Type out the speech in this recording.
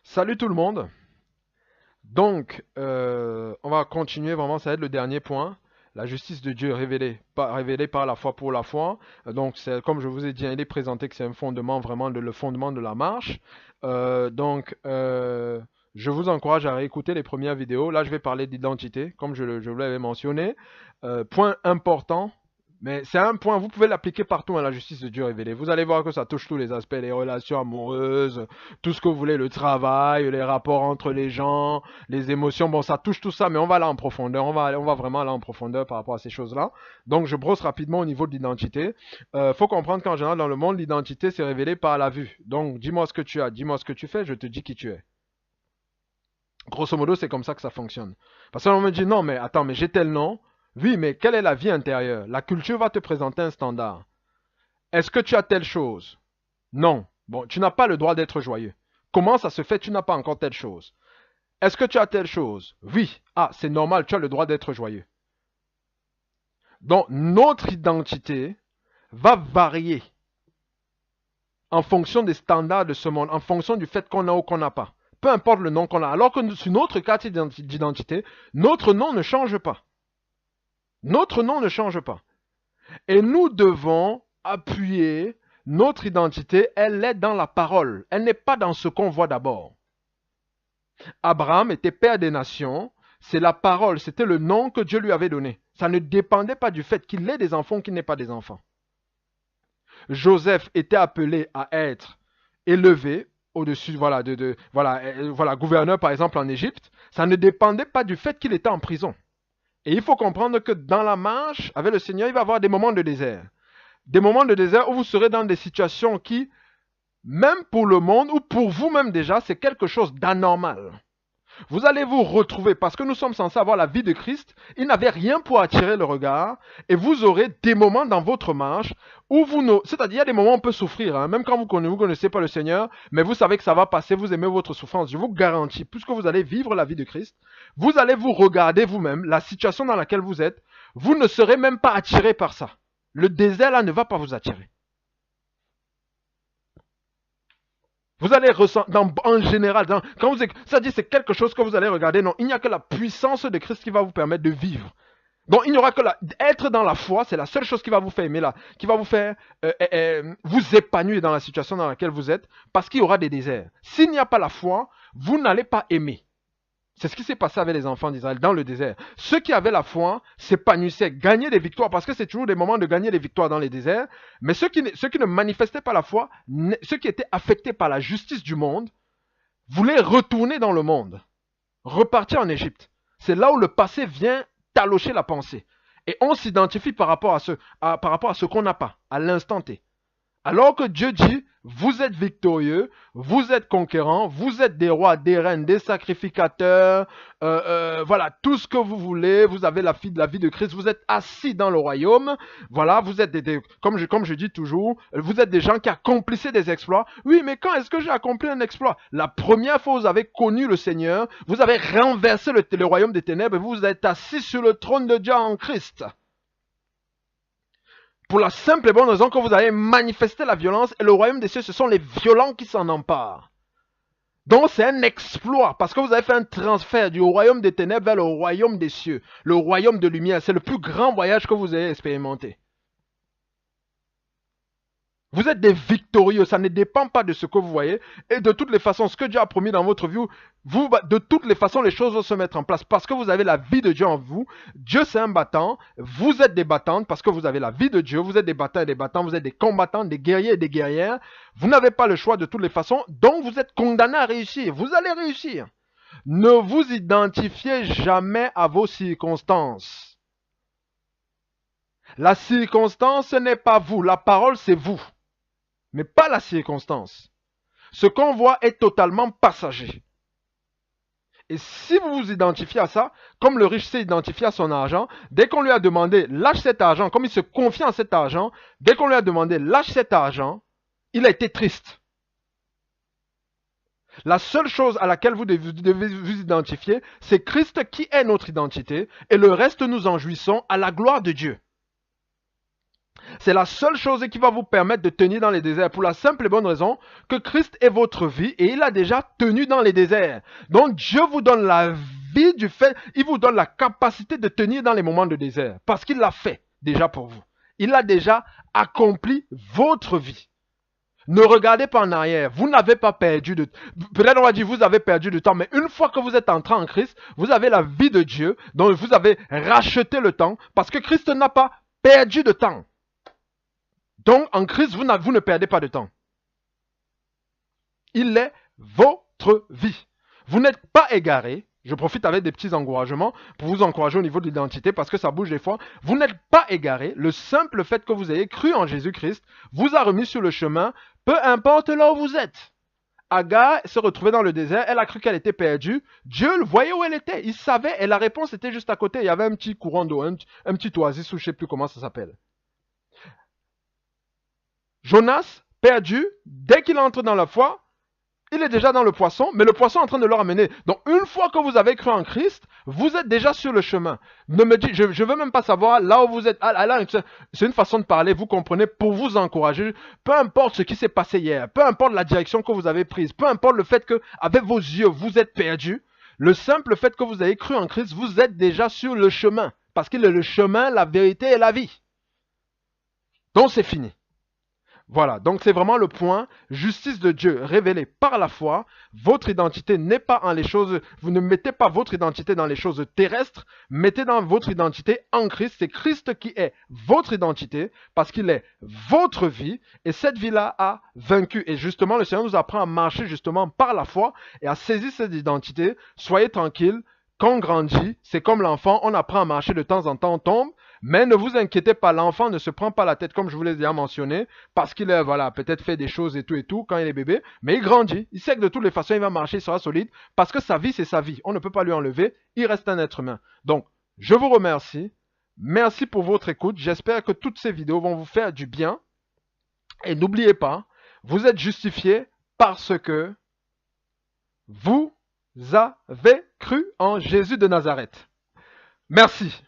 Salut tout le monde. Donc, on va continuer vraiment, ça va être le dernier point. La justice de Dieu révélée par la foi pour la foi. Donc, c'est comme je vous ai dit, il est présenté que c'est un fondement vraiment le fondement de la marche. Je vous encourage à réécouter les premières vidéos. Là, je vais parler d'identité, comme je vous l'avais mentionné. Point important. Mais c'est un point, vous pouvez l'appliquer partout à la justice de Dieu révélée. Vous allez voir que ça touche tous les aspects, les relations amoureuses, tout ce que vous voulez, le travail, les rapports entre les gens, les émotions. Bon, ça touche tout ça, mais on va là en profondeur. On va vraiment aller en profondeur par rapport à ces choses-là. Donc, je brosse rapidement au niveau de l'identité. Faut comprendre qu'en général, dans le monde, l'identité, c'est révélé par la vue. Donc, dis-moi ce que tu as, dis-moi ce que tu fais, je te dis qui tu es. Grosso modo, c'est comme ça que ça fonctionne. Parce qu'on me dit, non, mais attends, mais j'ai tel nom. Oui, mais quelle est la vie intérieure? La culture va te présenter un standard. Est-ce que tu as telle chose? Non. Bon, tu n'as pas le droit d'être joyeux. Comment ça se fait que tu n'as pas encore telle chose? Est-ce que tu as telle chose? Oui. Ah, c'est normal, tu as le droit d'être joyeux. Donc, notre identité va varier en fonction des standards de ce monde, en fonction du fait qu'on a ou qu'on n'a pas. Peu importe le nom qu'on a. Alors que sur notre carte d'identité, notre nom ne change pas. Notre nom ne change pas. Et nous devons appuyer notre identité, elle est dans la parole. Elle n'est pas dans ce qu'on voit d'abord. Abraham était père des nations, c'est la parole, c'était le nom que Dieu lui avait donné. Ça ne dépendait pas du fait qu'il ait des enfants ou qu'il n'ait pas des enfants. Joseph était appelé à être élevé au-dessus, voilà, gouverneur par exemple en Égypte. Ça ne dépendait pas du fait qu'il était en prison. Et il faut comprendre que dans la marche avec le Seigneur, il va y avoir des moments de désert. Des moments de désert où vous serez dans des situations qui, même pour le monde ou pour vous-même déjà, c'est quelque chose d'anormal. Vous allez vous retrouver, parce que nous sommes censés avoir la vie de Christ, il n'avait rien pour attirer le regard, et vous aurez des moments dans votre marche où vous ne... C'est-à-dire, il y a des moments où on peut souffrir, hein, même quand vous ne connaissez pas le Seigneur, mais vous savez que ça va passer, vous aimez votre souffrance. Je vous garantis, puisque vous allez vivre la vie de Christ, vous allez vous regarder vous-même, la situation dans laquelle vous êtes, vous ne serez même pas attiré par ça. Le désert là ne va pas vous attirer. Vous allez ressentir, en général, quand vous, ça dit c'est quelque chose que vous allez regarder. Non, il n'y a que la puissance de Christ qui va vous permettre de vivre. Donc il n'y aura que être dans la foi, c'est la seule chose qui va vous faire aimer là, qui va vous faire vous épanouir dans la situation dans laquelle vous êtes, parce qu'il y aura des déserts. S'il n'y a pas la foi, vous n'allez pas aimer. C'est ce qui s'est passé avec les enfants d'Israël dans le désert. Ceux qui avaient la foi s'épanouissaient, gagnaient des victoires, parce que c'est toujours des moments de gagner des victoires dans les déserts. Mais ceux qui ne manifestaient pas la foi, ceux qui étaient affectés par la justice du monde, voulaient retourner dans le monde, repartir en Égypte. C'est là où le passé vient talocher la pensée. Et on s'identifie par rapport à ce qu'on n'a pas, à l'instant T. Alors que Dieu dit, vous êtes victorieux, vous êtes conquérants, vous êtes des rois, des reines, des sacrificateurs, voilà, tout ce que vous voulez, vous avez la vie de Christ, vous êtes assis dans le royaume, voilà, vous êtes comme je dis toujours, vous êtes des gens qui accomplissaient des exploits. Oui, mais quand est-ce que j'ai accompli un exploit? La première fois vous avez connu le Seigneur, vous avez renversé le royaume des ténèbres et vous êtes assis sur le trône de Dieu en Christ. Pour la simple et bonne raison que vous avez manifesté la violence et le royaume des cieux, ce sont les violents qui s'en emparent. Donc c'est un exploit parce que vous avez fait un transfert du royaume des ténèbres vers le royaume des cieux, le royaume de lumière. C'est le plus grand voyage que vous ayez expérimenté. Vous êtes des victorieux, ça ne dépend pas de ce que vous voyez. Et de toutes les façons, ce que Dieu a promis dans votre vie, de toutes les façons, les choses vont se mettre en place parce que vous avez la vie de Dieu en vous. Dieu, c'est un battant. Vous êtes des battantes parce que vous avez la vie de Dieu. Vous êtes des battants et des battants. Vous êtes des combattants, des guerriers et des guerrières. Vous n'avez pas le choix de toutes les façons. Donc, vous êtes condamnés à réussir. Vous allez réussir. Ne vous identifiez jamais à vos circonstances. La circonstance, ce n'est pas vous. La parole, c'est vous. Mais pas la circonstance. Ce qu'on voit est totalement passager. Et si vous vous identifiez à ça, comme le riche s'est identifié à son argent, dès qu'on lui a demandé lâche cet argent, comme il se confie en cet argent, dès qu'on lui a demandé lâche cet argent, il a été triste. La seule chose à laquelle vous devez vous identifier, c'est Christ qui est notre identité, et le reste nous en jouissons à la gloire de Dieu. C'est la seule chose qui va vous permettre de tenir dans les déserts pour la simple et bonne raison que Christ est votre vie et il a déjà tenu dans les déserts. Donc Dieu vous donne la vie du fait, il vous donne la capacité de tenir dans les moments de désert parce qu'il l'a fait déjà pour vous. Il a déjà accompli votre vie. Ne regardez pas en arrière. Vous n'avez pas perdu de... Peut-être on va dire vous avez perdu du temps, mais une fois que vous êtes entré en Christ, vous avez la vie de Dieu, donc vous avez racheté le temps parce que Christ n'a pas perdu de temps. Donc, en Christ, vous ne perdez pas de temps. Il est votre vie. Vous n'êtes pas égaré. Je profite avec des petits encouragements pour vous encourager au niveau de l'identité parce que ça bouge des fois. Vous n'êtes pas égaré. Le simple fait que vous ayez cru en Jésus-Christ vous a remis sur le chemin, peu importe là où vous êtes. Agar se retrouvait dans le désert, elle a cru qu'elle était perdue. Dieu le voyait où elle était. Il savait et la réponse était juste à côté. Il y avait un petit courant d'eau, un petit oasis ou je ne sais plus comment ça s'appelle. Jonas, perdu, dès qu'il entre dans la foi, il est déjà dans le poisson, mais le poisson est en train de le ramener. Donc, une fois que vous avez cru en Christ, vous êtes déjà sur le chemin. Ne me dis, je ne veux même pas savoir là où vous êtes. C'est une façon de parler, vous comprenez, pour vous encourager. Peu importe ce qui s'est passé hier, peu importe la direction que vous avez prise, peu importe le fait que, avec vos yeux, vous êtes perdu, le simple fait que vous avez cru en Christ, vous êtes déjà sur le chemin. Parce qu'il est le chemin, la vérité et la vie. Donc, c'est fini. Voilà, donc c'est vraiment le point, justice de Dieu révélée par la foi. Votre identité n'est pas en les choses, vous ne mettez pas votre identité dans les choses terrestres, mettez dans votre identité en Christ. C'est Christ qui est votre identité parce qu'il est votre vie et cette vie-là a vaincu. Et justement, le Seigneur nous apprend à marcher justement par la foi et à saisir cette identité. Soyez tranquille, quand on grandit, c'est comme l'enfant, on apprend à marcher de temps en temps, on tombe. Mais ne vous inquiétez pas, l'enfant ne se prend pas la tête comme je vous l'ai déjà mentionné, parce qu'il a voilà, peut-être fait des choses et tout quand il est bébé, mais il grandit, il sait que de toutes les façons il va marcher, il sera solide, parce que sa vie c'est sa vie, on ne peut pas lui enlever, il reste un être humain. Donc, je vous remercie, merci pour votre écoute, j'espère que toutes ces vidéos vont vous faire du bien, et n'oubliez pas, vous êtes justifiés parce que vous avez cru en Jésus de Nazareth. Merci.